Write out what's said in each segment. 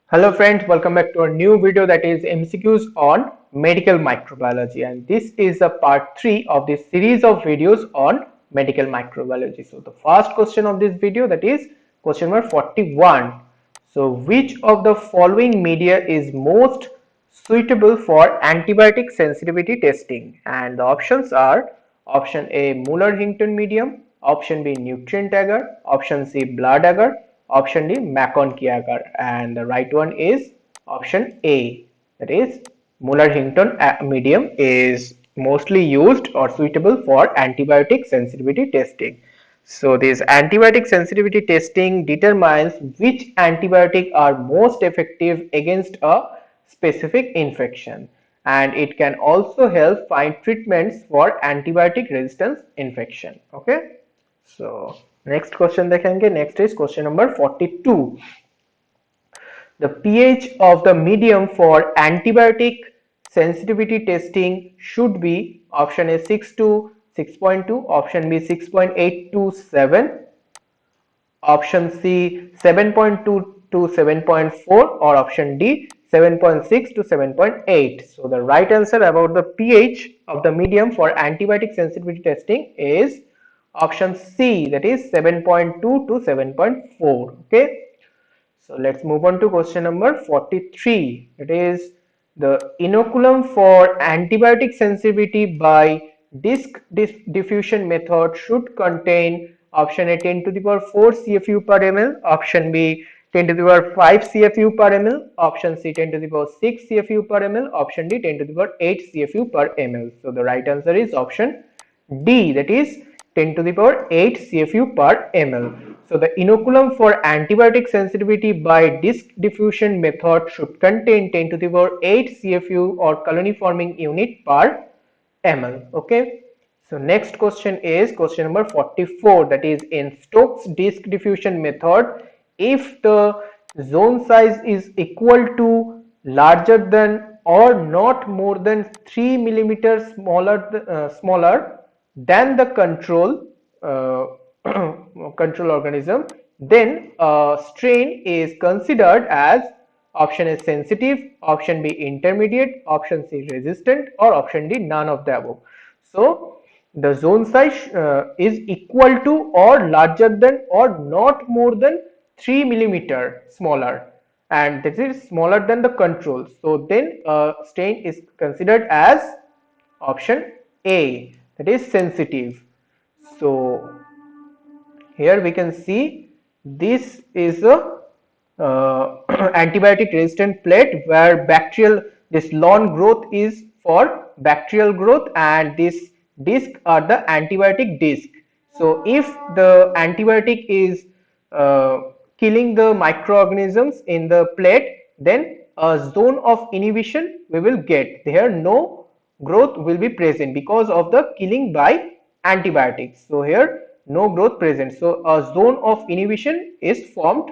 Hello friends, welcome back to our new video, that is MCQs on medical microbiology, and this is the part 3 of this series of videos on medical microbiology. So the first question of this video, that is question number 41. So which of the following media is most suitable for antibiotic sensitivity testing? And the options are option A Muller-Hinton medium, option B nutrient agar, option C blood agar, option D Mcqs agar, and the right one is option A, that is Muller-Hinton medium is mostly used or suitable for antibiotic sensitivity testing. So this antibiotic sensitivity testing determines which antibiotic are most effective against a specific infection, and it can also help find treatments for antibiotic resistance infection. Okay, so next question देखेंगे. Next is question number 42. The pH of the medium for antibiotic sensitivity testing should be option A 6 to 6.2, option B 6.8 to 7, option C 7.2 to 7.4, or option D 7.6 to 7.8. So the right answer about the pH of the medium for antibiotic sensitivity testing is option C, that is 7.2 to 7.4. Okay. So let's move on to question number 43. It is the inoculum for antibiotic sensitivity by disc diffusion method should contain option A 10 to the power 4 CFU per ml, option B 10 to the power 5 CFU per ml, option C 10 to the power 6 CFU per ml, option D 10 to the power 8 CFU per ml. So the right answer is option D, that is 10 to the power 8 CFU per ml. So the inoculum for antibiotic sensitivity by disc diffusion method should contain 10 to the power 8 CFU or colony forming unit per ml. Okay. So next question is question number 44, that is in Stokes disc diffusion method, if the zone size is equal to larger than or not more than 3 millimeters smaller than the control control organism, then a strain is considered as option A sensitive, option B intermediate, option C resistant, or option D none of the above. So the zone size is equal to or larger than or not more than 3 millimeter smaller, and this is smaller than the control. So then strain is considered as option A, that is sensitive. So here we can see this is a antibiotic resistant plate where bacterial, this lawn growth is for bacterial growth, and this disc are the antibiotic disc. So if the antibiotic is killing the microorganisms in the plate, then a zone of inhibition we will get. There no growth will be present because of the killing by antibiotics. So here no growth present, so a zone of inhibition is formed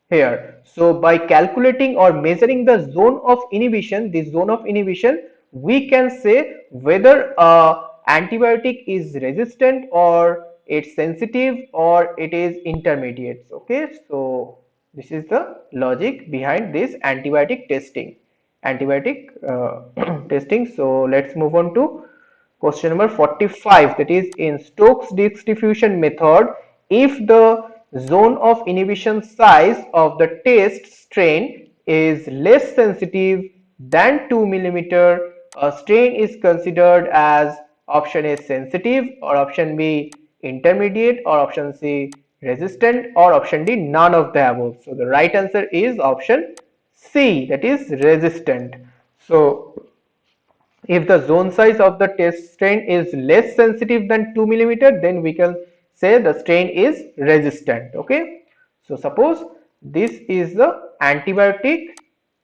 here. So by calculating or measuring the zone of inhibition, this zone of inhibition, we can say whether a antibiotic is resistant or it's sensitive or it is intermediate. Okay, so this is the logic behind this antibiotic testing, testing. So let's move on to question number 45, that is in Stokes diffusion method, if the zone of inhibition size of the test strain is less sensitive than 2 millimeter, a strain is considered as option A sensitive, or option B intermediate, or option C resistant, or option D none of the above. So the right answer is option C, that is resistant. So if the zone size of the test strain is less sensitive than 2 millimeter, then we can say the strain is resistant. Okay, so suppose this is the antibiotic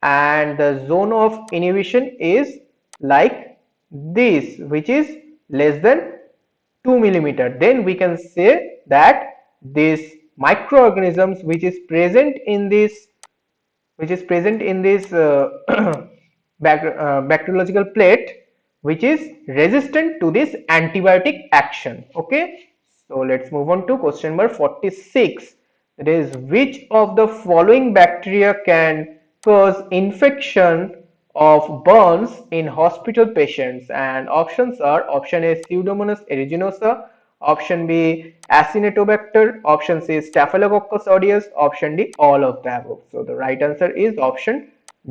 and the zone of inhibition is like this, which is less than 2 millimeter, then we can say that this microorganisms which is present in this bacteriological plate, which is resistant to this antibiotic action. Okay, so let's move on to question number 46, that is which of the following bacteria can cause infection of burns in hospital patients? And options are option A Pseudomonas aeruginosa, option B Acinetobacter, option C Staphylococcus aureus, option D all of the above. So the right answer is option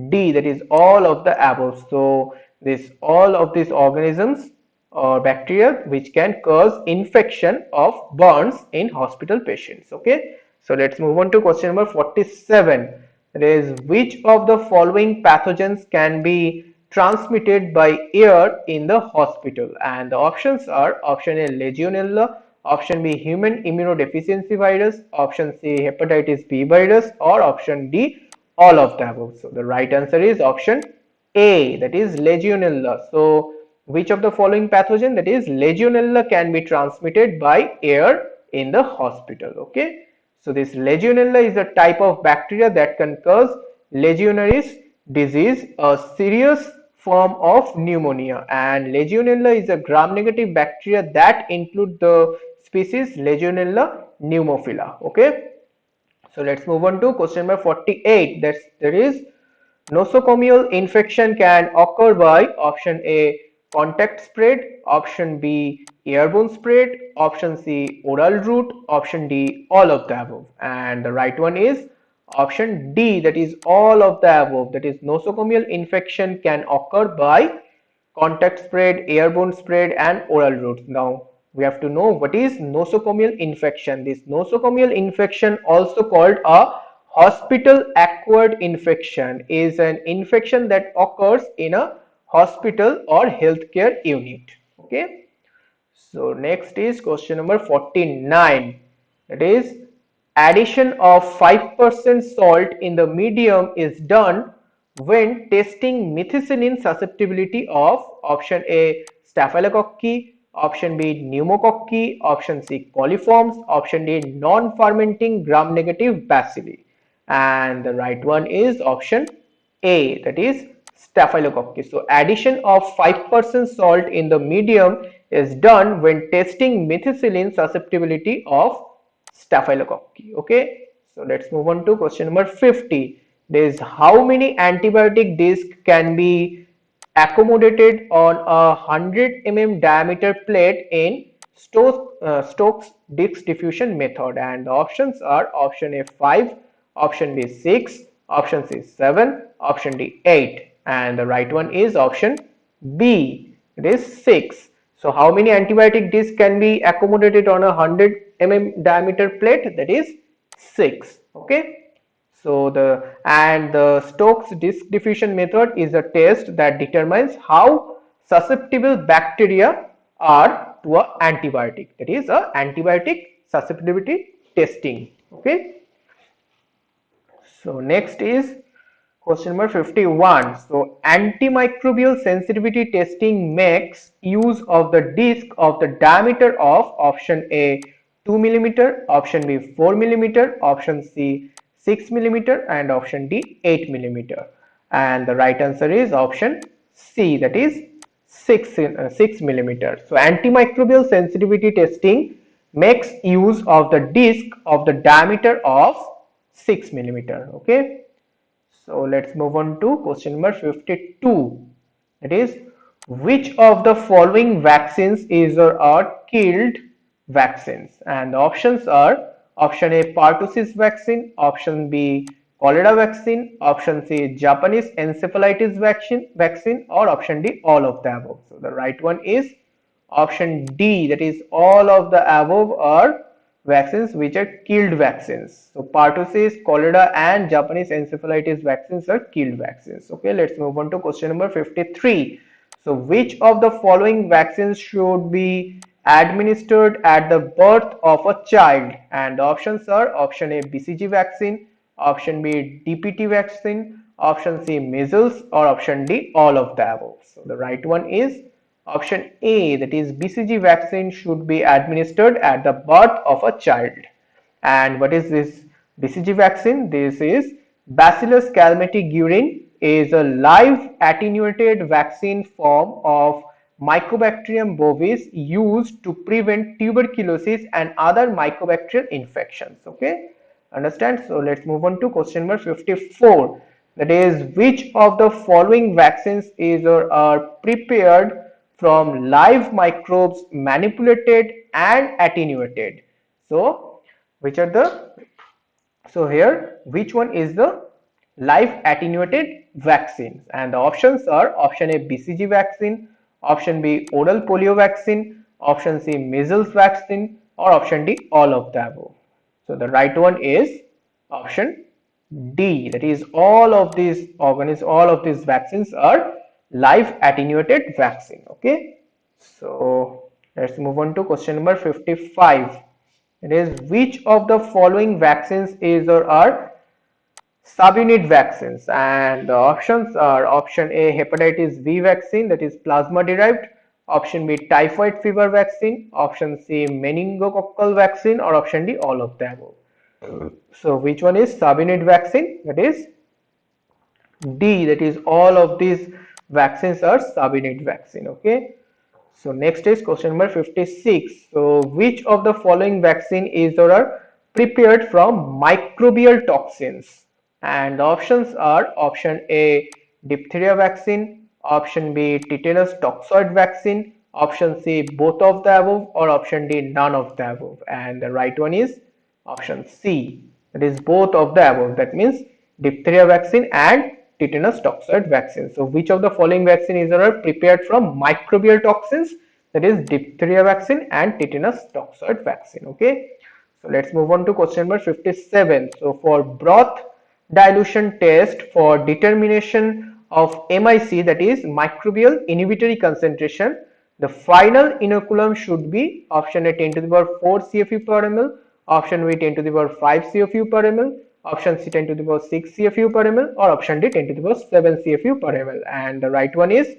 D, that is all of the above. So this all of these organisms or bacteria which can cause infection of burns in hospital patients. Okay, so let's move on to question number 47. That is, which of the following pathogens can be transmitted by air in the hospital? And the options are option A Legionella, option B human immunodeficiency virus, option C hepatitis B virus, or option D all of the above. So the right answer is option A, that is Legionella. So which of the following pathogen, that is Legionella, can be transmitted by air in the hospital? Okay, so this Legionella is a type of bacteria that can cause Legionnaires disease, a serious form of pneumonia, and Legionella is a gram-negative bacteria that include the species Legionella pneumophila. Okay, so let's move on to question number 48. There is nosocomial infection can occur by option A contact spread, option B airborne spread, option C oral route, option D all of the above. And the right one is option D, that is all of the above. That is nosocomial infection can occur by contact spread, airborne spread, and oral routes. Now we have to know what is nosocomial infection. This nosocomial infection, also called a hospital acquired infection, is an infection that occurs in a hospital or healthcare unit. Okay, so next is question number 49. That is, addition of 5% salt in the medium is done when testing methicillin susceptibility of option A Staphylococci, option B pneumococci, option C coliforms, option D non-fermenting gram-negative bacilli. And the right one is option A, that is Staphylococcus. So addition of 5% salt in the medium is done when testing methicillin susceptibility of Staphylococci. Okay, so let's move on to question number 50. There is, how many antibiotic discs can be accommodated on a 100 diameter plate in Stokes disc diffusion method? And the options are option A 5, option B 6, option C 7, option D 8, and the right one is option B, it is 6. So how many antibiotic discs can be accommodated on a 100 diameter plate? That is 6. Okay, so the Stokes disc diffusion method is a test that determines how susceptible bacteria are to an antibiotic. That is a antibiotic susceptibility testing. Okay, so next is question number 51. So antimicrobial sensitivity testing makes use of the disc of the diameter of option A 2 millimeter, option B 4 millimeter, option C 6 millimeter, and option D 8 millimeter. And the right answer is option C, that is 6 millimeter. So antimicrobial sensitivity testing makes use of the disc of the diameter of 6 millimeter. Okay, so let's move on to question number 52. It is, which of the following vaccines is or are killed vaccines? And the options are option A pertussis vaccine, option B cholera vaccine, option C Japanese encephalitis vaccine, or option D all of the above. So the right one is option D, that is all of the above are vaccines which are killed vaccines. So pertussis, cholera, and Japanese encephalitis vaccines are killed vaccines. Okay, let's move on to question number 53. So which of the following vaccines should be administered at the birth of a child? And the options are option A BCG vaccine, option B DPT vaccine, option C measles, or option D all of the above. So the right one is option A, that is BCG vaccine should be administered at the birth of a child. And what is this BCG vaccine? This is Bacillus calmette-guerin, is a live attenuated vaccine form of Mycobacterium bovis used to prevent tuberculosis and other mycobacterial infections. Okay, understand? So let's move on to question number 54. That is, which of the following vaccines is or are prepared from live microbes manipulated and attenuated? So, which are the so here, which one is the live attenuated vaccine? And the options are option A BCG vaccine, option B oral polio vaccine, option C measles vaccine, or option D all of the above. So the right one is option D. That is all of these organisms, all of these vaccines are live attenuated vaccine. Okay. So let's move on to question number 55. It is which of the following vaccines is or are subunit vaccines, and the options are option A hepatitis B vaccine, that is plasma derived, option B typhoid fever vaccine, option C meningococcal vaccine, or option D all of the above. So which one is subunit vaccine? That is D, that is all of these vaccines are subunit vaccine. Okay. So next is question number 56. So which of the following vaccine is or are prepared from microbial toxins? And the options are option A diphtheria vaccine, option B tetanus toxoid vaccine, option C both of the above, or option D none of the above. And the right one is option C, that is both of the above. That means diphtheria vaccine and tetanus toxoid vaccine. So which of the following vaccines are prepared from microbial toxins? That is diphtheria vaccine and tetanus toxoid vaccine. Okay. So let's move on to question number 57. So for broth dilution test for determination of MIC, that is microbial inhibitory concentration, the final inoculum should be option A 10 to the power 4 CFU per ml, option B 10 to the power 5 CFU per ml, option C 10 to the power 6 CFU per ml, or option D 10 to the power 7 CFU per ml. And the right one is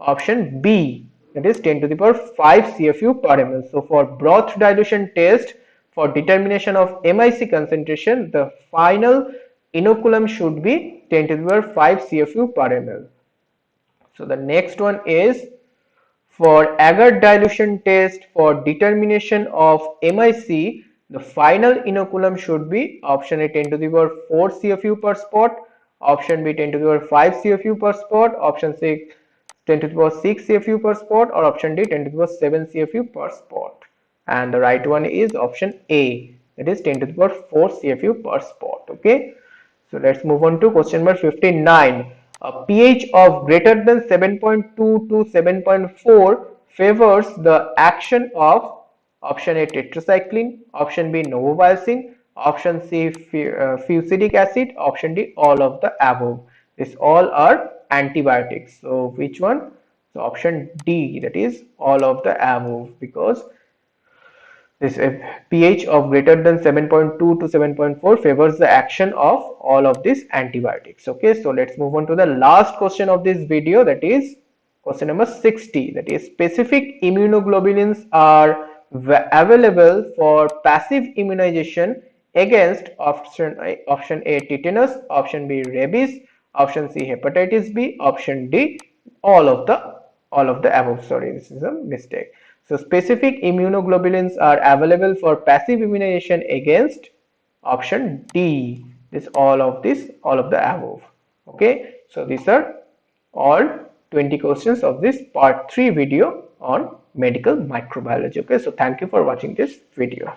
option B, that is 10 to the power 5 CFU per ml. So for broth dilution test for determination of MIC concentration, the final inoculum should be 10 to the power 5 CFU per ml. So the next one is for agar dilution test for determination of MIC, the final inoculum should be option A 10 to the power 4 CFU per spot, option B 10 to the power 5 CFU per spot, option C 10 to the power 6 CFU per spot, or option D 10 to the power 7 CFU per spot. And the right one is option A, that is 10 to the power 4 CFU per spot. Okay. So let's move on to question number 59. A pH of greater than 7.2 to 7.4 favors the action of option A tetracycline, option B novobiocin, option C fusidic acid, option D all of the above. These all are antibiotics. So which one? So option D, that is all of the above, because this pH of greater than 7.2 to 7.4 favors the action of all of these antibiotics. Okay, so let's move on to the last question of this video, that is question number 60. That is specific immunoglobulins are available for passive immunization against option A tetanus, option B rabies, option C hepatitis B, option D all of the above. Sorry, this is a mistake. So specific immunoglobulins are available for passive immunization against option D. This all of the above. Okay, so these are all 20 questions of this part 3 video on medical microbiology. Okay, so thank you for watching this video.